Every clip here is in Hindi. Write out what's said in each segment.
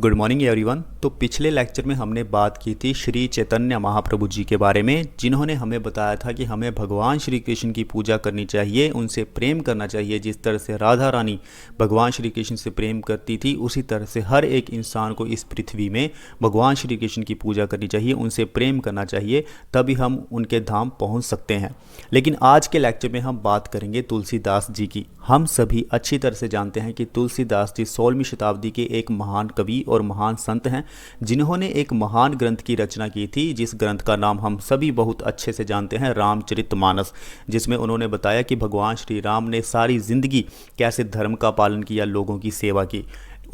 Good morning everyone. तो पिछले लेक्चर में हमने बात की थी श्री चैतन्य महाप्रभु जी के बारे में, जिन्होंने हमें बताया था कि हमें भगवान श्री कृष्ण की पूजा करनी चाहिए, उनसे प्रेम करना चाहिए। जिस तरह से राधा रानी भगवान श्री कृष्ण से प्रेम करती थी, उसी तरह से हर एक इंसान को इस पृथ्वी में भगवान श्री कृष्ण की पूजा करनी चाहिए, उनसे प्रेम करना चाहिए, तभी हम उनके धाम पहुँच सकते हैं। लेकिन आज के लेक्चर में हम बात करेंगे तुलसीदास जी की। हम सभी अच्छी तरह से जानते हैं कि तुलसीदास जी 16वीं शताब्दी के एक महान कवि और महान संत हैं, जिन्होंने एक महान ग्रंथ की रचना की थी, जिस ग्रंथ का नाम हम सभी बहुत अच्छे से जानते हैं, रामचरितमानस। जिसमें उन्होंने बताया कि भगवान श्री राम ने सारी जिंदगी कैसे धर्म का पालन किया, लोगों की सेवा की,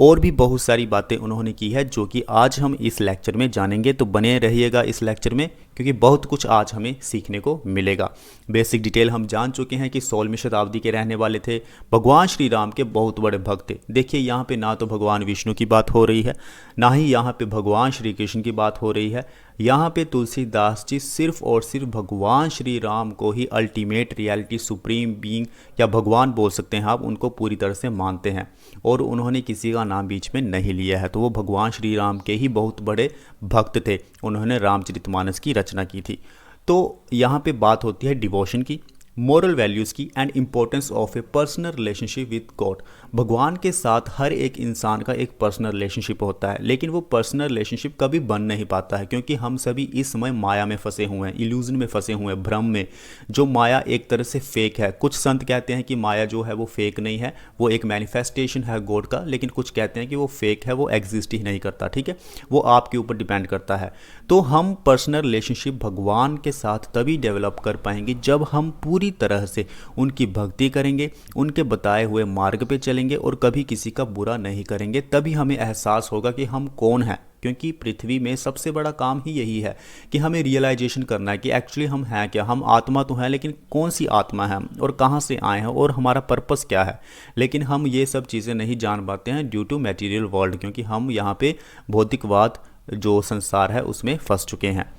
और भी बहुत सारी बातें उन्होंने की है, जो कि आज हम इस लेक्चर में जानेंगे। तो बने रहिएगा इस लेक्चर में, क्योंकि बहुत कुछ आज हमें सीखने को मिलेगा। बेसिक डिटेल हम जान चुके हैं कि 16वीं शताब्दी के रहने वाले थे, भगवान श्री राम के बहुत बड़े भक्त थे। देखिए यहाँ पे ना तो भगवान विष्णु की बात हो रही है, ना ही यहाँ पे भगवान श्री कृष्ण की बात हो रही है। यहाँ पे तुलसीदास जी सिर्फ और सिर्फ भगवान श्री राम को ही अल्टीमेट रियलिटी, सुप्रीम बीइंग या भगवान बोल सकते हैं आप, उनको पूरी तरह से मानते हैं, और उन्होंने किसी का नाम बीच में नहीं लिया है। तो वो भगवान श्री राम के ही बहुत बड़े भक्त थे। उन्होंने रामचरितमानस की रचना की थी। तो यहाँ पे बात होती है डिवोशन की, मोरल वैल्यूज़ की and importance of A personal relationship with God. भगवान के साथ हर एक इंसान का एक पर्सनल रिलेशनशिप होता है, लेकिन वो पर्सनल रिलेशनशिप कभी बन नहीं पाता है, क्योंकि हम सभी इस समय माया में फंसे हुए हैं, इल्यूजन में फंसे हुए हैं, भ्रम में। जो माया एक तरह से फेक है। कुछ संत कहते हैं कि माया जो है वो फेक नहीं है, वो एक मैनिफेस्टेशन है गॉड का, लेकिन कुछ कहते हैं कि वो फेक है, वो एग्जिस्ट ही नहीं करता। ठीक है, वो आपके ऊपर डिपेंड करता है। तो हम पर्सनल रिलेशनशिप भगवान के साथ तभी डेवलप कर पाएंगे जब हम पूरी तरह से उनकी भक्ति करेंगे, उनके बताए हुए मार्ग पे चलेंगे और कभी किसी का बुरा नहीं करेंगे। तभी हमें एहसास होगा कि हम कौन हैं, क्योंकि पृथ्वी में सबसे बड़ा काम ही यही है कि हमें रियलाइजेशन करना है कि एक्चुअली हम हैं क्या। हम आत्मा तो हैं, लेकिन कौन सी आत्मा है और कहाँ से आए हैं और हमारा पर्पस क्या है। लेकिन हम ये सब चीज़ें नहीं जान पाते हैं ड्यू टू मटेरियल वर्ल्ड, क्योंकि हम यहाँ पे भौतिकवाद जो संसार है उसमें फंस चुके हैं।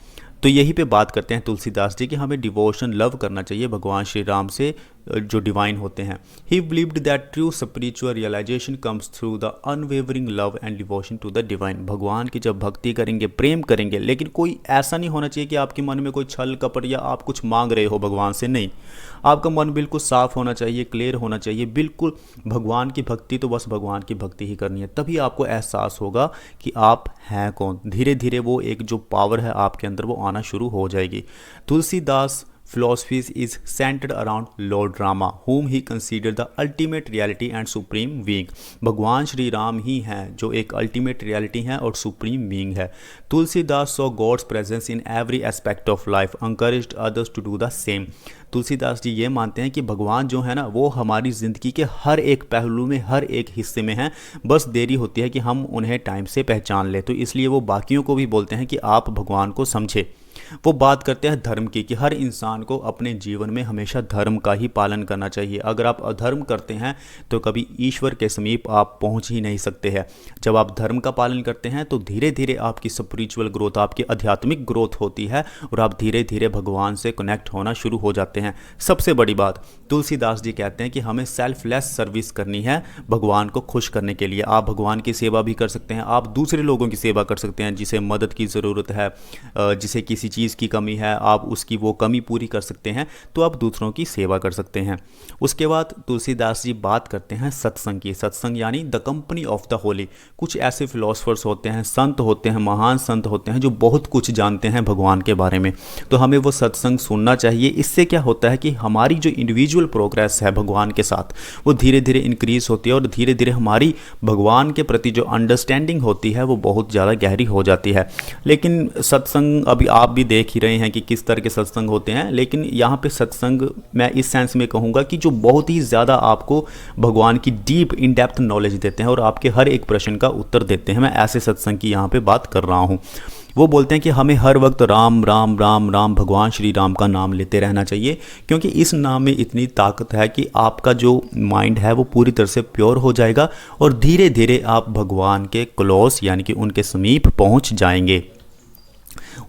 तो यही पे बात करते हैं तुलसीदास जी कि हमें डिवोशन, लव करना चाहिए भगवान श्री राम से, जो डिवाइन होते हैं। He believed that true spiritual realization comes through the unwavering love and devotion to the divine. भगवान की जब भक्ति करेंगे, प्रेम करेंगे, लेकिन कोई ऐसा नहीं होना चाहिए कि आपके मन में कोई छल कपट या आप कुछ मांग रहे हो भगवान से। नहीं, आपका मन बिल्कुल साफ होना चाहिए, क्लियर होना चाहिए, बिल्कुल भगवान की भक्ति तो बस भगवान की भक्ति ही करनी है। तभी आपको एहसास होगा कि आप हैं कौन। धीरे धीरे वो एक जो पावर है आपके अंदर वो आना शुरू हो जाएगी। Tulsidas philosophy is centered around Lord Rama, whom he considered the ultimate reality and supreme being। भगवान श्री राम ही हैं जो एक अल्टीमेट रियलिटी हैं और सुप्रीम बीइंग है। Tulsidas saw God's presence in every aspect of life, encouraged others to do the same। Tulsidas ji ये मानते हैं कि भगवान जो है ना, वो हमारी ज़िंदगी के हर एक पहलू में, हर एक हिस्से में हैं, बस देरी होती है कि हम उन्हें टाइम से पहचान लें। तो इसलिए वो बाकियों को भी बोलते हैं कि आप भगवान को समझे। वो बात करते हैं धर्म की, कि हर इंसान को अपने जीवन में हमेशा धर्म का ही पालन करना चाहिए। अगर आप अधर्म करते हैं तो कभी ईश्वर के समीप आप पहुंच ही नहीं सकते हैं। जब आप धर्म का पालन करते हैं तो धीरे धीरे आपकी स्पिरिचुअल ग्रोथ, आपकी आध्यात्मिक ग्रोथ होती है और आप धीरे धीरे भगवान से कनेक्ट होना शुरू हो जाते हैं। सबसे बड़ी बात, तुलसीदास जी कहते हैं कि हमें सेल्फलेस सर्विस करनी है भगवान को खुश करने के लिए। आप भगवान की सेवा भी कर सकते हैं, आप दूसरे लोगों की सेवा कर सकते हैं, जिसे मदद की ज़रूरत है, जिसे किसी चीज़ की कमी है, आप उसकी वो कमी पूरी कर सकते हैं, तो आप दूसरों की सेवा कर सकते हैं। उसके बाद तुलसीदास जी बात करते हैं सत्संग की। सत्संग यानी the company of the Holi. कुछ ऐसे फिलोसफर्स होते हैं, संत होते हैं, महान संत होते हैं, जो बहुत कुछ जानते हैं भगवान के बारे में, तो हमें वो सत्संग सुनना चाहिए। इससे क्या होता है कि हमारी जो इंडिविजुअल प्रोग्रेस है भगवान के साथ, वो धीरे धीरे इंक्रीज होती है और धीरे धीरे हमारी भगवान के प्रति जो अंडरस्टैंडिंग होती है वो बहुत ज़्यादा गहरी हो जाती है। लेकिन सत्संग अभी आप भी देख ही रहे हैं कि किस तरह के सत्संग होते हैं, लेकिन यहाँ पे सत्संग मैं इस सेंस में कहूँगा कि जो बहुत ही ज़्यादा आपको भगवान की डीप इन डेप्थ नॉलेज देते हैं और आपके हर एक प्रश्न का उत्तर देते हैं। मैं ऐसे सत्संग की यहाँ पे बात कर रहा हूँ। वो बोलते हैं कि हमें हर वक्त राम राम राम राम भगवान श्री राम का नाम लेते रहना चाहिए, क्योंकि इस नाम में इतनी ताकत है कि आपका जो माइंड है वो पूरी तरह से प्योर हो जाएगा और धीरे धीरे आप भगवान के क्लोज यानी कि उनके समीप पहुँच जाएंगे।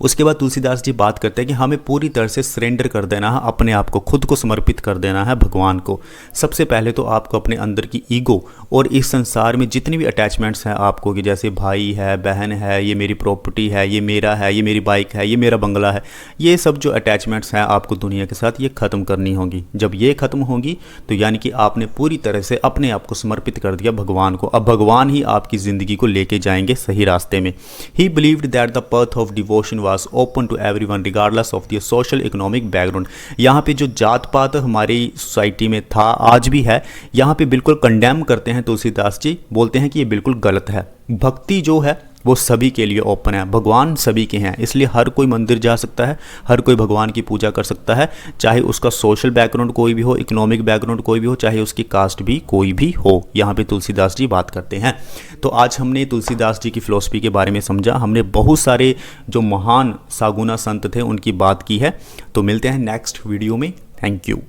उसके बाद तुलसीदास जी बात करते हैं कि हमें पूरी तरह से सरेंडर कर देना है, अपने आप को, खुद को समर्पित कर देना है भगवान को। सबसे पहले तो आपको अपने अंदर की ईगो और इस संसार में जितनी भी अटैचमेंट्स हैं आपको, कि जैसे भाई है, बहन है, ये मेरी प्रॉपर्टी है, ये मेरा है, ये मेरी बाइक है, ये मेरा बंगला है, ये सब जो अटैचमेंट्स हैं आपको दुनिया के साथ, ये ख़त्म करनी होगी। जब ये ख़त्म होगी तो यानी कि आपने पूरी तरह से अपने आप को समर्पित कर दिया भगवान को। अब भगवान ही आपकी ज़िंदगी को लेके जाएंगे सही रास्ते में। He believed that the path of devotion was open to everyone regardless of the social economic background. यहाँ पे जो जात पात हमारी सोसाइटी में था, आज भी है, यहाँ पे बिल्कुल कंडेम करते हैं तुलसीदास जी, बोलते हैं कि ये बिल्कुल गलत है। भक्ति जो है वो सभी के लिए ओपन है, भगवान सभी के हैं, इसलिए हर कोई मंदिर जा सकता है, हर कोई भगवान की पूजा कर सकता है, चाहे उसका सोशल बैकग्राउंड कोई भी हो, इकोनॉमिक बैकग्राउंड कोई भी हो, चाहे उसकी कास्ट भी कोई भी हो। यहाँ पे तुलसीदास जी बात करते हैं। तो आज हमने तुलसीदास जी की फिलॉसफी के बारे में समझा, हमने बहुत सारे जो महान सागुना संत थे उनकी बात की है। तो मिलते हैं नेक्स्ट वीडियो में। Thank you.